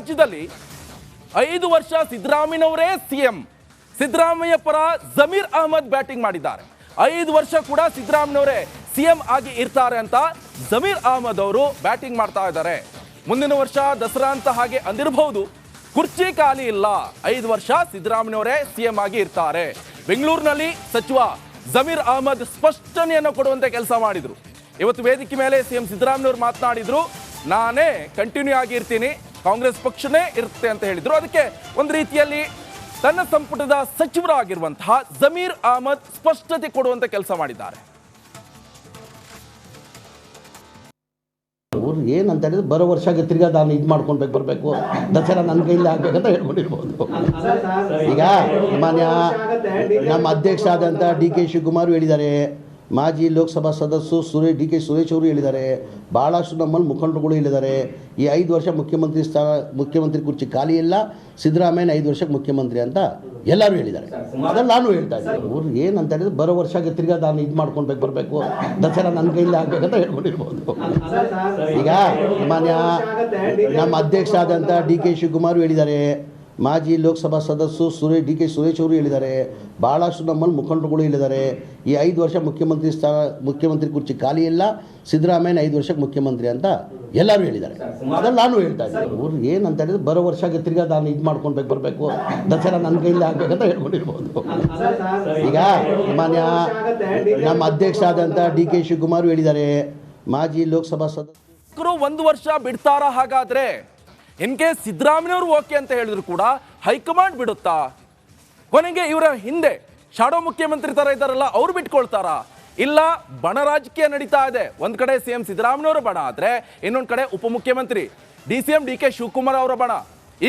ರಾಜ್ಯದಲ್ಲಿ 5 ವರ್ಷ ಸಿದ್ದರಾಮಯ್ಯನವರೇ ಸಿಎಂ. ಸಿದ್ದರಾಮಯ್ಯ ಪರ ಜಮೀರ್ ಅಹಮದ್ ಬ್ಯಾಟಿಂಗ್ ಮಾಡಿದ್ದಾರೆ. 5 ವರ್ಷ ಕೂಡ ಸಿದ್ದರಾಮಯ್ಯನವರೇ ಸಿಎಂ ಆಗಿ ಇರ್ತಾರೆ ಅಂತ ಜಮೀರ್ ಅಹಮದ್ ಅವರು ಬ್ಯಾಟಿಂಗ್ ಮಾಡ್ತಾ ಇದ್ದಾರೆ. ಮುಂದಿನ ವರ್ಷ ದಸರಾ ಅಂತ ಹಾಗೆ ಅಂದಿರಬಹುದು, ಕುರ್ಚಿ ಖಾಲಿ ಇಲ್ಲ, 5 ವರ್ಷ ಸಿದ್ದರಾಮಯ್ಯನವರೇ ಸಿಎಂ ಆಗಿ ಇರ್ತಾರೆ. ಬೆಂಗಳೂರಿನಲ್ಲಿ ಸಚಿವ ಜಮೀರ್ ಅಹಮದ್ ಸ್ಪಷ್ಟನೆಯನ್ನು ಕೊಡುವಂತೆ ಕೆಲಸ ಮಾಡಿದ್ರು. ಇವತ್ತು ವೇದಿಕೆ ಮೇಲೆ ಸಿಎಂ ಸಿದ್ದರಾಮಯ್ಯನವರು ಮಾತನಾಡಿದ್ರು, ನಾನೇ ಕಂಟಿನ್ಯೂ ಆಗಿ ಇರ್ತೀನಿ, ಕಾಂಗ್ರೆಸ್ ಪಕ್ಷನೇ ಇರುತ್ತೆ ಅಂತ ಹೇಳಿದ್ರು. ಅದಕ್ಕೆ ಒಂದು ರೀತಿಯಲ್ಲಿ ತನ್ನ ಸಂಪುಟದ ಸಚಿವರಾಗಿರುವಂತಹ ಜಮೀರ್ ಅಹಮದ್ ಸ್ಪಷ್ಟತೆ ಕೊಡುವಂತ ಕೆಲಸ ಮಾಡಿದ್ದಾರೆ. ಅವ್ರು ಏನಂತ ಹೇಳಿದ್ರೆ ಬರೋ ವರ್ಷಕ್ಕೆ ತಿರ್ಗಾ ನಾನು ಇದು ಮಾಡ್ಕೊಳ್ಬೇಕು, ಬರಬೇಕು, ದಸರಾ ನನ್ನ ಕೈಯಲ್ಲಿ ಆಗ್ಬೇಕಂತ ಹೇಳ್ಕೊಂಡಿರ್ಬೋದು. ಈಗ ಮಾನ್ಯ ನಮ್ಮ ಅಧ್ಯಕ್ಷ ಆದಂಥ DK ಶಿವಕುಮಾರ್ ಹೇಳಿದ್ದಾರೆ, ಮಾಜಿ ಲೋಕಸಭಾ ಸದಸ್ಯರು DK ಸುರೇಶ್ ಅವರು ಹೇಳಿದ್ದಾರೆ, ಭಾಳಷ್ಟು ನಮ್ಮಲ್ಲಿ ಮುಖಂಡರುಗಳು ಹೇಳಿದ್ದಾರೆ, ಈ 5 ವರ್ಷ ಮುಖ್ಯಮಂತ್ರಿ ಕುರ್ಚಿ ಖಾಲಿ ಇಲ್ಲ, ಸಿದ್ದರಾಮಯ್ಯ 5 ವರ್ಷಕ್ಕೆ ಮುಖ್ಯಮಂತ್ರಿ ಅಂತ ಎಲ್ಲರೂ ಹೇಳಿದ್ದಾರೆ. ಅದನ್ನು ನಾನು ಹೇಳ್ತಾ ಇದ್ದೀನಿ. ಅವ್ರು ಏನಂತ ಹೇಳಿದ್ರೆ ಬರೋ ವರ್ಷಕ್ಕೆ ತಿರ್ಗಾ ನಾನು ಇದು ಮಾಡ್ಕೊಳ್ಬೇಕು, ಬರಬೇಕು, ದಸರಾ ನನ್ನ ಕೈಯಲ್ಲಿ ಆಗ್ಬೇಕಂತ ಹೇಳ್ಕೊಂಡಿರ್ಬೋದು. ಈಗ ಮಾನ್ಯ ನಮ್ಮ ಅಧ್ಯಕ್ಷ ಆದಂಥ DK ಶಿವಕುಮಾರ್ ಹೇಳಿದ್ದಾರೆ, ಮಾಜಿ ಲೋಕಸಭಾ ಸದಸ್ಯರು DK ಸುರೇಶ್ ಅವರು ಹೇಳಿದ್ದಾರೆ, ಭಾಳಷ್ಟು ನಮ್ಮಲ್ಲಿ ಮುಖಂಡರುಗಳು ಹೇಳಿದ್ದಾರೆ, ಈ 5 ವರ್ಷ ಮುಖ್ಯಮಂತ್ರಿ ಕುರ್ಚಿ ಖಾಲಿ ಇಲ್ಲ, ಸಿದ್ದರಾಮಯ್ಯ 5 ವರ್ಷಕ್ಕೆ ಮುಖ್ಯಮಂತ್ರಿ ಅಂತ ಎಲ್ಲರೂ ಹೇಳಿದ್ದಾರೆ. ಅದನ್ನು ನಾನು ಹೇಳ್ತಾ ಇದ್ದೀನಿ. ಅವ್ರು ಏನಂತ ಹೇಳಿದ್ರೆ ಬರೋ ವರ್ಷಕ್ಕೆ ತಿರ್ಗಾ ನಾನು ಇದು ಮಾಡ್ಕೊಳ್ಬೇಕು, ಬರಬೇಕು, ದಸರಾ ನನ್ನ ಕೈಯಲ್ಲಿ ಆಗ್ಬೇಕಂತ ಹೇಳ್ಕೊಂಡಿರ್ಬೋದು. ಈಗ ಮಾನ್ಯ ನಮ್ಮ ಅಧ್ಯಕ್ಷ ಆದಂಥ DK ಶಿವಕುಮಾರ್ ಹೇಳಿದ್ದಾರೆ, ಮಾಜಿ ಲೋಕಸಭಾ ಸದಸ್ಯರು 1 ವರ್ಷ ಬಿಡ್ತಾರಾ? ಹಾಗಾದ್ರೆ ಇನ್ ಕೇಸ್ ಸಿದ್ದರಾಮಯ್ಯವರು ಓಕೆ ಅಂತ ಹೇಳಿದ್ರು ಕೂಡ ಹೈಕಮಾಂಡ್ ಬಿಡುತ್ತಾ? ಕೊನೆಗೆ ಇವರ ಹಿಂದೆ ಶಾಡೋ ಮುಖ್ಯಮಂತ್ರಿ ತರ ಇದ್ದಾರಲ್ಲ, ಅವ್ರು ಬಿಟ್ಕೊಳ್ತಾರಾ? ಇಲ್ಲ ಬಣ ರಾಜಕೀಯ ನಡೀತಾ ಇದೆ. ಒಂದ್ ಕಡೆ ಸಿಎಂ ಸಿದ್ದರಾಮಯ್ಯವರು ಬಣ ಆದ್ರೆ ಇನ್ನೊಂದ್ ಕಡೆ ಉಪಮುಖ್ಯಮಂತ್ರಿ DCM DK ಶಿವಕುಮಾರ್ ಅವರ ಬಣ.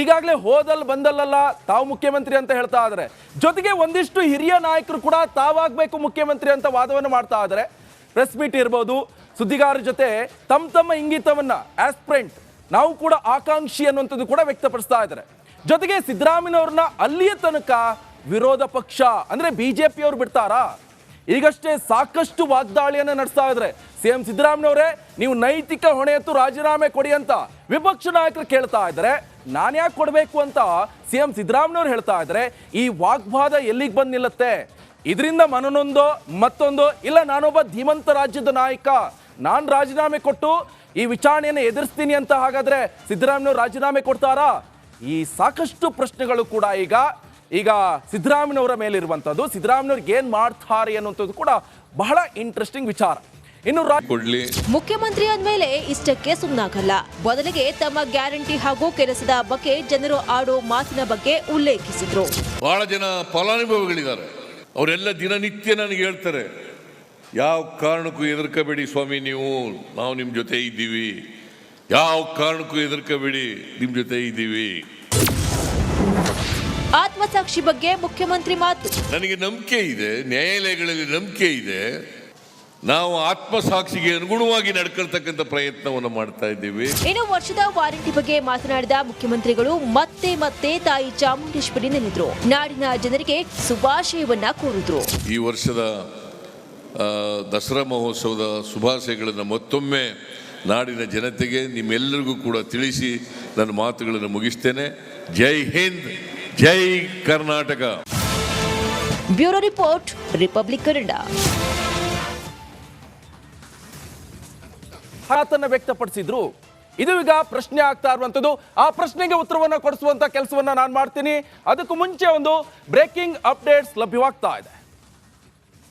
ಈಗಾಗಲೇ ಹೋದಲ್ ಬಂದಲ್ಲ ತಾವು ಮುಖ್ಯಮಂತ್ರಿ ಅಂತ ಹೇಳ್ತಾ ಇದ್ದಾರೆ. ಜೊತೆಗೆ ಒಂದಿಷ್ಟು ಹಿರಿಯ ನಾಯಕರು ಕೂಡ ತಾವಾಗಬೇಕು ಮುಖ್ಯಮಂತ್ರಿ ಅಂತ ವಾದವನ್ನು ಮಾಡ್ತಾ ಇದ್ದಾರೆ. ಪ್ರೆಸ್ ಮೀಟ್ ಇರ್ಬೋದು, ಸುದ್ದಿಗಾರರ ಜೊತೆ ತಮ್ಮ ಇಂಗಿತವನ್ನ ಆಸ್ಪಿರೆಂಟ್, ನಾವು ಕೂಡ ಆಕಾಂಕ್ಷಿ ಅನ್ನುವಂಥದ್ದು ಕೂಡ ವ್ಯಕ್ತಪಡಿಸ್ತಾ ಇದ್ದಾರೆ. ಜೊತೆಗೆ ಸಿದ್ದರಾಮಯ್ಯವ್ರನ್ನ ಅಲ್ಲಿಯ ತನಕ ವಿರೋಧ ಪಕ್ಷ ಅಂದ್ರೆ BJP ಅವರು ಬಿಡ್ತಾರಾ? ಈಗಷ್ಟೇ ಸಾಕಷ್ಟು ವಾಗ್ದಾಳಿಯನ್ನ ನಡೆಸ್ತಾ ಇದ್ರೆ ಸಿಎಂ ಸಿದ್ದರಾಮಯ್ಯವರೇ ನೀವು ನೈತಿಕ ಹೊಣೆ ಎತ್ತು ರಾಜೀನಾಮೆ ಕೊಡಿ ಅಂತ ವಿಪಕ್ಷ ನಾಯಕರು ಕೇಳ್ತಾ ಇದ್ದಾರೆ. ನಾನು ಯಾಕೆ ಕೊಡಬೇಕು ಅಂತ ಸಿಎಂ ಸಿದ್ದರಾಮಯ್ಯವ್ರು ಹೇಳ್ತಾ ಇದ್ದಾರೆ. ಈ ವಾಗ್ವಾದ ಎಲ್ಲಿಗೆ ಬಂದು ನಿಲ್ಲುತ್ತೆ? ಇದರಿಂದ ಮನನೊಂದೋ ಮತ್ತೊಂದೋ, ಇಲ್ಲ ನಾನೊಬ್ಬ ಧೀಮಂತ ರಾಜ್ಯದ ನಾಯಕ, ನಾನು ರಾಜೀನಾಮೆ ಕೊಟ್ಟು ಈ ವಿಚಾರಣೆಯನ್ನು ಎದುರಿಸ್ತೀನಿ ಅಂತ ಹಾಗಾದ್ರೆ ಸಿದ್ದರಾಮಯ್ಯವ್ರು ರಾಜೀನಾಮೆ ಕೊಡ್ತಾರಾ? ಈ ಸಾಕಷ್ಟು ಪ್ರಶ್ನೆಗಳು ಕೂಡ ಈಗ ಸಿದ್ದರಾಮಯ್ಯನವರ ಮೇಲಿರುವಂಥದ್ದು. ಸಿದ್ದರಾಮಯ್ಯವ್ರಿಗೆ ಏನ್ ಮಾಡ್ತಾರೆ ಅನ್ನುವಂಥದ್ದು ಕೂಡ ಬಹಳ ಇಂಟ್ರೆಸ್ಟಿಂಗ್ ವಿಚಾರ. ಇನ್ನು ಮುಖ್ಯಮಂತ್ರಿ ಅಂದ್ಮೇಲೆ ಇಷ್ಟಕ್ಕೆ ಸುಮ್ಮನಾಗಲ್ಲ. ಬದಲಿಗೆ ತಮ್ಮ ಗ್ಯಾರಂಟಿ ಹಾಗೂ ಕೆಲಸದ ಬಗ್ಗೆ ಜನರು ಆಡೋ ಮಾತಿನ ಬಗ್ಗೆ ಉಲ್ಲೇಖಿಸಿದ್ರು. ಬಹಳ ಜನ ಫಲಾನುಭವಿಗಳಿದ್ದಾರೆ, ಅವರೆಲ್ಲ ದಿನನಿತ್ಯ ನನಗೆ ಹೇಳ್ತಾರೆ, ಯಾವ ಕಾರಣಕ್ಕೂ ಹೆದರ್ಕಬೇಡಿ ಸ್ವಾಮಿ, ನಾವು ನಿಮ್ಮ ಜೊತೆ ಇದ್ದೀವಿ, ಯಾವ ಕಾರಣಕ್ಕೂ ಹೆದರ್ಕಬೇಡಿ, ನಿಮ್ಮ ಜೊತೆ ಇದ್ದೀವಿ. ಆತ್ಮಸಾಕ್ಷಿ ಬಗ್ಗೆ ಮುಖ್ಯಮಂತ್ರಿ ಮಾತು. ನನಗೆ ನಂಬಿಕೆ ಇದೆ, ನ್ಯಾಯಾಲಯಗಳಲ್ಲಿ ನಂಬಿಕೆ ಇದೆ, ನಾವು ಆತ್ಮಸಾಕ್ಷಿಗೆ ಅನುಗುಣವಾಗಿ ನಡ್ಕೊಳ್ತಕ್ಕಂಥ ಪ್ರಯತ್ನವನ್ನು ಮಾಡ್ತಾ ಇದ್ದೀವಿ. ಇನ್ನು ವರ್ಷದ ವಾರಂಟಿ ಬಗ್ಗೆ ಮಾತನಾಡಿದ ಮುಖ್ಯಮಂತ್ರಿಗಳು ಮತ್ತೆ ತಾಯಿ ಚಾಮುಂಡೇಶ್ವರಿ ನೆನೆದ್ರು. ನಾಡಿನ ಜನರಿಗೆ ಶುಭಾಶಯವನ್ನ ಕೋರಿದ್ರು. ಈ ವರ್ಷದ ದಸರಾ ಮಹೋತ್ಸವದ ಶುಭಾಶಯಗಳನ್ನು ಮತ್ತೊಮ್ಮೆ ನಾಡಿನ ಜನತೆಗೆ ನಿಮ್ಮೆಲ್ಲರಿಗೂ ಕೂಡ ತಿಳಿಸಿ ನನ್ನ ಮಾತುಗಳನ್ನು ಮುಗಿಸ್ತೇನೆ. Jai Hind, Jai Karnataka. Bureau report, Republic Kannada. ಹಾತನ್ನ ವ್ಯಕ್ತಪಡಿಸಿದ್ರು. ಇದು ಈಗ ಪ್ರಶ್ನೆ ಆಗ್ತಾ ಇರುವಂತದ್ದು. ಆ ಪ್ರಶ್ನೆಗೆ ಉತ್ತರವನ್ನ ಕೊಡಿಸುವಂತ ಕೆಲಸವನ್ನ ನಾನು ಮಾಡ್ತೀನಿ. ಅದಕ್ಕೂ ಮುಂಚೆ ಒಂದು ಬ್ರೇಕಿಂಗ್ ಅಪ್ಡೇಟ್ಸ್ ಲಭ್ಯವಾಗ್ತಾ ಇದೆ.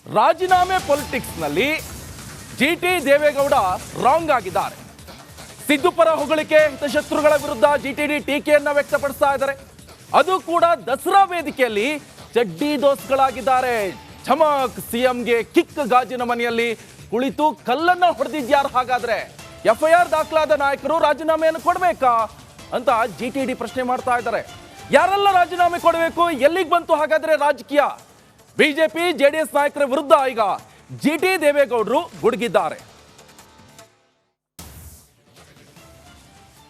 ರಾಜೀನಾಮೆ ಪೊಲಿಟಿಕ್ಸ್ ನಲ್ಲಿ GT ದೇವೇಗೌಡ ರಾಂಗ್ ಆಗಿದ್ದಾರೆ. ಸಿದ್ದು ಪರ ಹೊಗಳಿಕೆ, ಹಿತಶತ್ರುಗಳ ವಿರುದ್ಧ GTD ಟೀಕೆಯನ್ನ ವ್ಯಕ್ತಪಡಿಸ್ತಾ ಇದ್ದಾರೆ. ಅದು ಕೂಡ ದಸರಾ ವೇದಿಕೆಯಲ್ಲಿ ಚಡ್ಡಿ ದೋಸ್ಗಳಾಗಿದ್ದಾರೆ. ಚಮಕ್ ಸಿಎಂಗೆ ಕಿಕ್ ಗಾಜಿನ ಮನೆಯಲ್ಲಿ ಕುಳಿತು ಕಲ್ಲನ್ನ ಹೊಡೆದಿದ್ಯಾರು? ಹಾಗಾದ್ರೆ FIR ದಾಖಲಾದ ನಾಯಕರು ರಾಜೀನಾಮೆಯನ್ನು ಕೊಡಬೇಕಾ ಅಂತ GTD ಪ್ರಶ್ನೆ ಮಾಡ್ತಾ ಇದ್ದಾರೆ. ಯಾರೆಲ್ಲ ರಾಜೀನಾಮೆ ಕೊಡಬೇಕು? ಎಲ್ಲಿಗೆ ಬಂತು ಹಾಗಾದ್ರೆ ರಾಜಕೀಯ? BJP JDS ನಾಯಕರ ವಿರುದ್ಧ ಈಗ GT ದೇವೇಗೌಡರು ಗುಡುಗಿದ್ದಾರೆ.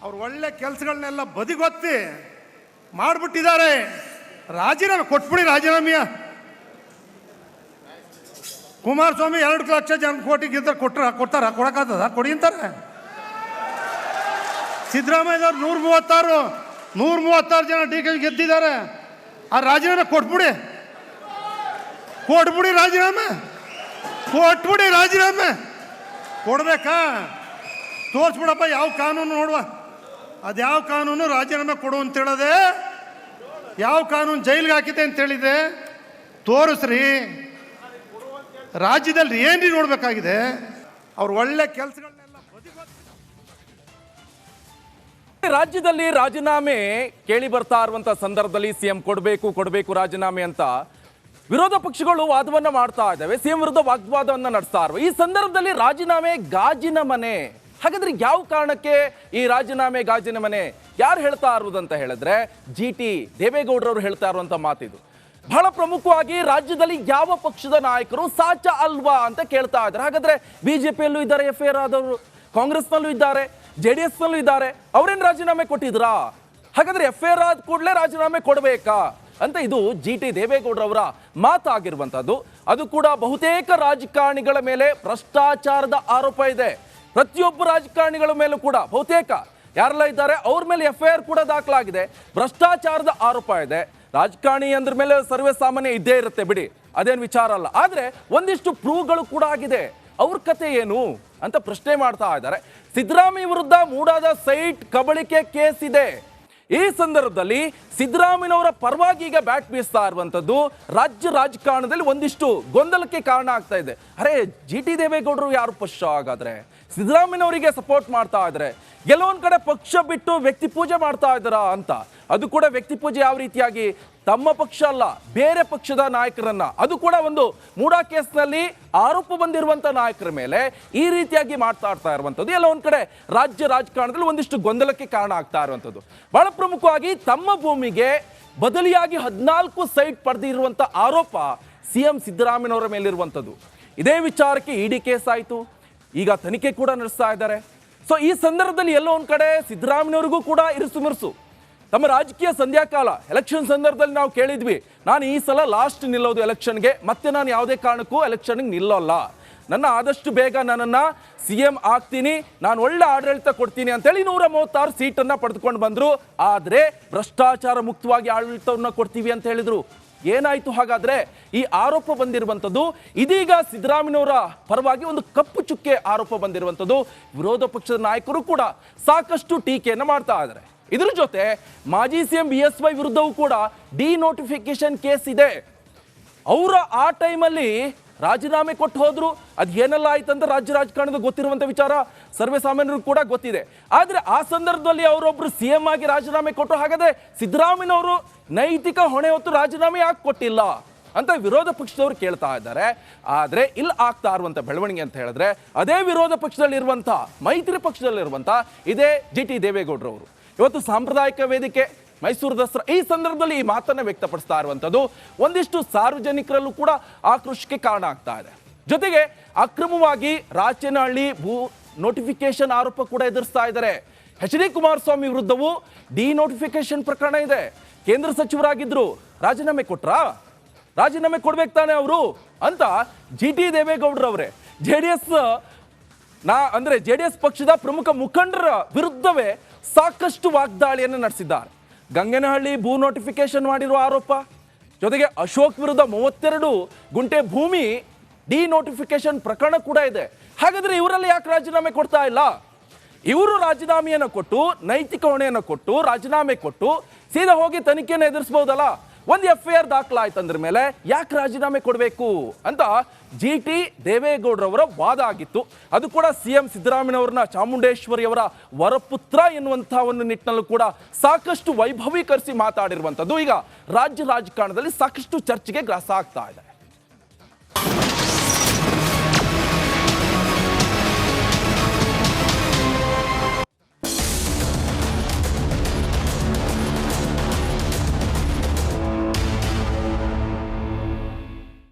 ಅವ್ರು ಒಳ್ಳೆ ಕೆಲಸಗಳನ್ನೆಲ್ಲ ಬದಿಗೊತ್ತಿ ಮಾಡ್ಬಿಟ್ಟಿದ್ದಾರೆ. ರಾಜೀನಾಮೆ ಕೊಟ್ಬಿಡಿ. ರಾಜೀನಾಮೆಯ ಕುಮಾರಸ್ವಾಮಿ 2 ಲಕ್ಷ ಜನ ಕೋಟಿಗೆ ಕೊಡ್ತಾರ, ಕೊಡಕ್ಕಾಗ್ತದ? ಕೊಡಿ ಅಂತಾರೆ. ಸಿದ್ದರಾಮಯ್ಯವ್ರು 136 136 ಜನ ಡಿ ಕೆ ಗೆದ್ದಿದ್ದಾರೆ. ಆ ರಾಜೀನಾಮೆ ಕೊಟ್ಬಿಡಿ ರಾಜೀನಾಮೆ ಕೊಟ್ಬಿಡಿ. ರಾಜೀನಾಮೆ ಕೊಡ್ಬೇಕಾ? ತೋರಿಸ್ಬಿಡಪ್ಪ ಯಾವ ಕಾನೂನು ನೋಡುವ. ಅದು ಯಾವ ಕಾನೂನು ರಾಜೀನಾಮೆ ಕೊಡು ಅಂತೇಳದೆ, ಯಾವ ಕಾನೂನು ಜೈಲಿಗೆ ಹಾಕಿದೆ ಅಂತೇಳಿದೆ ತೋರಿಸ್ರಿ. ರಾಜ್ಯದಲ್ಲಿ ಏನ್ರಿ ನೋಡಬೇಕಾಗಿದೆ? ಅವ್ರು ಒಳ್ಳೆ ಕೆಲಸಗಳನ್ನೆಲ್ಲ ರಾಜ್ಯದಲ್ಲಿ ರಾಜೀನಾಮೆ ಕೇಳಿ ಬರ್ತಾ ಇರುವಂತ ಸಂದರ್ಭದಲ್ಲಿ ಸಿಎಂ ಕೊಡಬೇಕು ರಾಜೀನಾಮೆ ಅಂತ ವಿರೋಧ ಪಕ್ಷಗಳು ವಾದವನ್ನ ಮಾಡ್ತಾ ಇದ್ದಾವೆ. ಸಿಎಂ ವಿರುದ್ಧ ವಾಗ್ವಾದವನ್ನ ನಡೆಸ್ತಾ ಇರುವ ಈ ಸಂದರ್ಭದಲ್ಲಿ ರಾಜೀನಾಮೆ ಗಾಜಿನ ಮನೆ. ಹಾಗಾದ್ರೆ ಯಾವ ಕಾರಣಕ್ಕೆ ಈ ರಾಜೀನಾಮೆ ಗಾಜಿನ ಮನೆ? ಯಾರು ಹೇಳ್ತಾ ಇರುವುದು ಅಂತ ಹೇಳಿದ್ರೆ GT ದೇವೇಗೌಡರವರು ಹೇಳ್ತಾ ಇರುವಂತ ಮಾತಿದು. ಬಹಳ ಪ್ರಮುಖವಾಗಿ ರಾಜ್ಯದಲ್ಲಿ ಯಾವ ಪಕ್ಷದ ನಾಯಕರು ಸಾಚ ಅಲ್ವಾ ಅಂತ ಕೇಳ್ತಾ ಇದ್ದಾರೆ. ಹಾಗಾದ್ರೆ ಬಿಜೆಪಿಯಲ್ಲೂ ಇದ್ದಾರೆ FIR ಆದವರು, ಕಾಂಗ್ರೆಸ್ನಲ್ಲೂ ಇದ್ದಾರೆ, JDS ನಲ್ಲೂ ಇದ್ದಾರೆ. ಅವರೇನು ರಾಜೀನಾಮೆ ಕೊಟ್ಟಿದ್ರಾ? ಹಾಗಾದ್ರೆ FIR ಆದ ಕೂಡಲೇ ರಾಜೀನಾಮೆ ಕೊಡಬೇಕಾ ಅಂತ ಇದು GT ದೇವೇಗೌಡರವರ ಮಾತಾಗಿರುವಂತದ್ದು. ಅದು ಕೂಡ ಬಹುತೇಕ ರಾಜಕಾರಣಿಗಳ ಮೇಲೆ ಭ್ರಷ್ಟಾಚಾರದ ಆರೋಪ ಇದೆ. ಪ್ರತಿಯೊಬ್ಬ ರಾಜಕಾರಣಿಗಳ ಮೇಲೂ ಕೂಡ ಬಹುತೇಕ ಯಾರೆಲ್ಲ ಇದ್ದಾರೆ ಅವ್ರ ಮೇಲೆ FIR ಕೂಡ ದಾಖಲಾಗಿದೆ. ಭ್ರಷ್ಟಾಚಾರದ ಆರೋಪ ಇದೆ. ರಾಜಕಾರಣಿ ಅಂದ್ರ ಮೇಲೆ ಸರ್ವೇ ಸಾಮಾನ್ಯ ಇದ್ದೇ ಇರುತ್ತೆ ಬಿಡಿ, ಅದೇನು ವಿಚಾರ ಅಲ್ಲ. ಆದ್ರೆ ಒಂದಿಷ್ಟು ಪ್ರೂವ್ಗಳು ಕೂಡ ಆಗಿದೆ. ಅವ್ರ ಕತೆ ಏನು ಅಂತ ಪ್ರಶ್ನೆ ಮಾಡ್ತಾ ಇದ್ದಾರೆ. ಸಿದ್ದರಾಮಯ್ಯ ವಿರುದ್ಧ ಮೂಡಾದ ಸೈಟ್ ಕಬಳಿಕೆ ಕೇಸ್ ಇದೆ. ಈ ಸಂದರ್ಭದಲ್ಲಿ ಸಿದ್ದರಾಮಯ್ಯನವರ ಪರವಾಗಿ ಈಗ ಬ್ಯಾಟ್ ಬೀಸ್ತಾ ಇರುವಂತದ್ದು ರಾಜ್ಯ ರಾಜಕಾರಣದಲ್ಲಿ ಒಂದಿಷ್ಟು ಗೊಂದಲಕ್ಕೆ ಕಾರಣ ಆಗ್ತಾ ಇದೆ. ಅರೆ GT ದೇವೇಗೌಡರು ಯಾರು ಪಕ್ಷ? ಹಾಗಾದ್ರೆ ಸಿದ್ದರಾಮಯ್ಯನವರಿಗೆ ಸಪೋರ್ಟ್ ಮಾಡ್ತಾ ಇದ್ದಾರೆ. ಕೆಲವೊಂದ್ ಕಡೆ ಪಕ್ಷ ಬಿಟ್ಟು ವ್ಯಕ್ತಿ ಪೂಜೆ ಮಾಡ್ತಾ ಇದ್ದಾರಾ ಅಂತ. ಅದು ಕೂಡ ವ್ಯಕ್ತಿ ಪೂಜೆ ಯಾವ ರೀತಿಯಾಗಿ? ತಮ್ಮ ಪಕ್ಷ ಅಲ್ಲ, ಬೇರೆ ಪಕ್ಷದ ನಾಯಕರನ್ನ, ಅದು ಕೂಡ ಒಂದು ಮೂಡಾ ಕೇಸ್ನಲ್ಲಿ ಆರೋಪ ಬಂದಿರುವಂತ ನಾಯಕರ ಮೇಲೆ ಈ ರೀತಿಯಾಗಿ ಮಾತಾಡ್ತಾ ಇರುವಂಥದ್ದು ಎಲ್ಲ ಒಂದ್ ಕಡೆ ರಾಜ್ಯ ರಾಜಕಾರಣದಲ್ಲಿ ಒಂದಿಷ್ಟು ಗೊಂದಲಕ್ಕೆ ಕಾರಣ ಆಗ್ತಾ ಇರುವಂಥದ್ದು. ಬಹಳ ಪ್ರಮುಖವಾಗಿ ತಮ್ಮ ಭೂಮಿಗೆ ಬದಲಿಯಾಗಿ 14 ಸೈಟ್ ಪಡೆದಿರುವಂತ ಆರೋಪ CM ಸಿದ್ದರಾಮಯ್ಯನವರ ಮೇಲಿರುವಂಥದ್ದು. ಇದೇ ವಿಚಾರಕ್ಕೆ ED ಕೇಸ್ ಆಯಿತು, ಈಗ ತನಿಖೆ ಕೂಡ ನಡೆಸ್ತಾ ಇದ್ದಾರೆ. ಸೊ ಈ ಸಂದರ್ಭದಲ್ಲಿ ಎಲ್ಲೋ ಒಂದ್ ಕಡೆ ಸಿದ್ದರಾಮಯ್ಯನವರಿಗೂ ಕೂಡ ಇರುಸು ತಮ್ಮ ರಾಜಕೀಯ ಸಂಧ್ಯಾಕಾಲ ಎಲೆಕ್ಷನ್ ಸಂದರ್ಭದಲ್ಲಿ ನಾವು ಕೇಳಿದ್ವಿ, ನಾನು ಈ ಸಲ ಲಾಸ್ಟ್ ನಿಲ್ಲೋದು ಎಲೆಕ್ಷನ್ಗೆ, ಮತ್ತೆ ನಾನು ಯಾವುದೇ ಕಾರಣಕ್ಕೂ ಎಲೆಕ್ಷನ್ಗೆ ನಿಲ್ಲೋಲ್ಲ, ನನ್ನ ಆದಷ್ಟು ಬೇಗ ನನ್ನನ್ನು CM ಆಗ್ತೀನಿ, ನಾನು ಒಳ್ಳೆ ಆಡಳಿತ ಕೊಡ್ತೀನಿ ಅಂತೇಳಿ 136 ಸೀಟನ್ನು ಪಡೆದುಕೊಂಡು ಬಂದರು. ಆದರೆ ಭ್ರಷ್ಟಾಚಾರ ಮುಕ್ತವಾಗಿ ಆಡಳಿತವನ್ನು ಕೊಡ್ತೀವಿ ಅಂತ ಹೇಳಿದರು. ಏನಾಯಿತು ಹಾಗಾದ್ರೆ? ಈ ಆರೋಪ ಬಂದಿರುವಂಥದ್ದು ಇದೀಗ ಸಿದ್ದರಾಮಯ್ಯನವರ ಪರವಾಗಿ ಒಂದು ಕಪ್ಪು ಚುಕ್ಕೆ ಆರೋಪ ಬಂದಿರುವಂಥದ್ದು. ವಿರೋಧ ಪಕ್ಷದ ನಾಯಕರು ಕೂಡ ಸಾಕಷ್ಟು ಟೀಕೆಯನ್ನು ಮಾಡ್ತಾ ಇದ್ದಾರೆ. ಇದ್ರ ಜೊತೆ ಮಾಜಿ CM BSY ವಿರುದ್ಧವೂ ಕೂಡ ಡಿನೋಟಿಫಿಕೇಶನ್ ಕೇಸ್ ಇದೆ. ಅವರ ಆ ಟೈಮಲ್ಲಿ ರಾಜೀನಾಮೆ ಕೊಟ್ಟು ಹೋದ್ರು. ಅದು ಏನೆಲ್ಲ ಆಯ್ತಂತ ರಾಜ್ಯ ರಾಜಕಾರಣದ ಗೊತ್ತಿರುವಂಥ ವಿಚಾರ, ಸರ್ವೇ ಸಾಮಾನ್ಯರು ಕೂಡ ಗೊತ್ತಿದೆ. ಆದರೆ ಆ ಸಂದರ್ಭದಲ್ಲಿ ಅವರೊಬ್ಬರು CM ಆಗಿ ರಾಜೀನಾಮೆ ಕೊಟ್ಟರು. ಹಾಗಾದ್ರೆ ಸಿದ್ದರಾಮಯ್ಯನವರು ನೈತಿಕ ಹೊಣೆ ಹೊತ್ತು ರಾಜೀನಾಮೆ ಯಾಕೆ ಕೊಟ್ಟಿಲ್ಲ ಅಂತ ವಿರೋಧ ಪಕ್ಷದವರು ಕೇಳ್ತಾ ಇದ್ದಾರೆ. ಆದರೆ ಇಲ್ಲಿ ಆಗ್ತಾ ಇರುವಂಥ ಬೆಳವಣಿಗೆ ಅಂತ ಹೇಳಿದ್ರೆ ಅದೇ ವಿರೋಧ ಪಕ್ಷದಲ್ಲಿರುವಂಥ ಮೈತ್ರಿ ಪಕ್ಷದಲ್ಲಿರುವಂಥ ಇದೇ GT ದೇವೇಗೌಡರವರು ಇವತ್ತು ಸಾಂಪ್ರದಾಯಿಕ ವೇದಿಕೆ ಮೈಸೂರು ದಸರಾ ಈ ಸಂದರ್ಭದಲ್ಲಿ ಈ ಮಾತನ್ನ ವ್ಯಕ್ತಪಡಿಸ್ತಾ ಇರುವಂಥದ್ದು ಒಂದಿಷ್ಟು ಸಾರ್ವಜನಿಕರಲ್ಲೂ ಕೂಡ ಆಕ್ರೋಶಕ್ಕೆ ಕಾರಣ ಆಗ್ತಾ ಇದೆ. ಜೊತೆಗೆ ಅಕ್ರಮವಾಗಿ ರಾಚನಹಳ್ಳಿ ಭೂ ನೋಟಿಫಿಕೇಶನ್ ಆರೋಪ ಕೂಡ ಎದುರಿಸ್ತಾ ಇದ್ದಾರೆ. HD ಕುಮಾರಸ್ವಾಮಿ ವಿರುದ್ಧವೂ ಡಿನೋಟಿಫಿಕೇಶನ್ ಪ್ರಕರಣ ಇದೆ. ಕೇಂದ್ರ ಸಚಿವರಾಗಿದ್ರು, ರಾಜೀನಾಮೆ ಕೊಟ್ರಾ? ರಾಜೀನಾಮೆ ಕೊಡ್ಬೇಕು ತಾನೆ ಅವರು ಅಂತ GT ದೇವೇಗೌಡರವರೇ JDS ಪಕ್ಷದ ಪ್ರಮುಖ ಮುಖಂಡರ ವಿರುದ್ಧವೇ ಸಾಕಷ್ಟು ವಾಗ್ದಾಳಿಯನ್ನು ನಡೆಸಿದ್ದಾರೆ. ಗಂಗನಹಳ್ಳಿ ಭೂ ನೋಟಿಫಿಕೇಶನ್ ಮಾಡಿರುವ ಆರೋಪ, ಜೊತೆಗೆ ಅಶೋಕ್ ವಿರುದ್ಧ 32 ಗುಂಟೆ ಭೂಮಿ ಡಿನೋಟಿಫಿಕೇಶನ್ ಪ್ರಕರಣ ಕೂಡ ಇದೆ. ಹಾಗಾದ್ರೆ ಇವರಲ್ಲಿ ಯಾಕೆ ರಾಜೀನಾಮೆ ಕೊಡ್ತಾ ಇಲ್ಲ? ಇವರು ರಾಜೀನಾಮೆಯನ್ನು ಕೊಟ್ಟು, ನೈತಿಕ ಹೊಣೆಯನ್ನು ಕೊಟ್ಟು, ರಾಜೀನಾಮೆ ಕೊಟ್ಟು ಸೀದಾ ಹೋಗಿ ತನಿಖೆಯನ್ನು ಎದುರಿಸಬಹುದಲ್ಲ. ಒಂದು FIR ದಾಖಲಾಯ್ತಂದ್ರ ಮೇಲೆ ಯಾಕೆ ರಾಜೀನಾಮೆ ಕೊಡಬೇಕು ಅಂತ GT ದೇವೇಗೌಡರವರ ವಾದ ಆಗಿತ್ತು. ಅದು ಕೂಡ CM ಸಿದ್ದರಾಮಯ್ಯನವ್ರನ್ನ ಚಾಮುಂಡೇಶ್ವರಿಯವರ ವರಪುತ್ರ ಎನ್ನುವಂತಹ ಒಂದು ನಿಟ್ಟಿನಲ್ಲೂ ಕೂಡ ಸಾಕಷ್ಟು ವೈಭವೀಕರಿಸಿ ಮಾತಾಡಿರುವಂಥದ್ದು ಈಗ ರಾಜ್ಯ ರಾಜಕಾರಣದಲ್ಲಿ ಸಾಕಷ್ಟು ಚರ್ಚೆಗೆ ಗ್ರಾಸ ಆಗ್ತಾ ಇದೆ.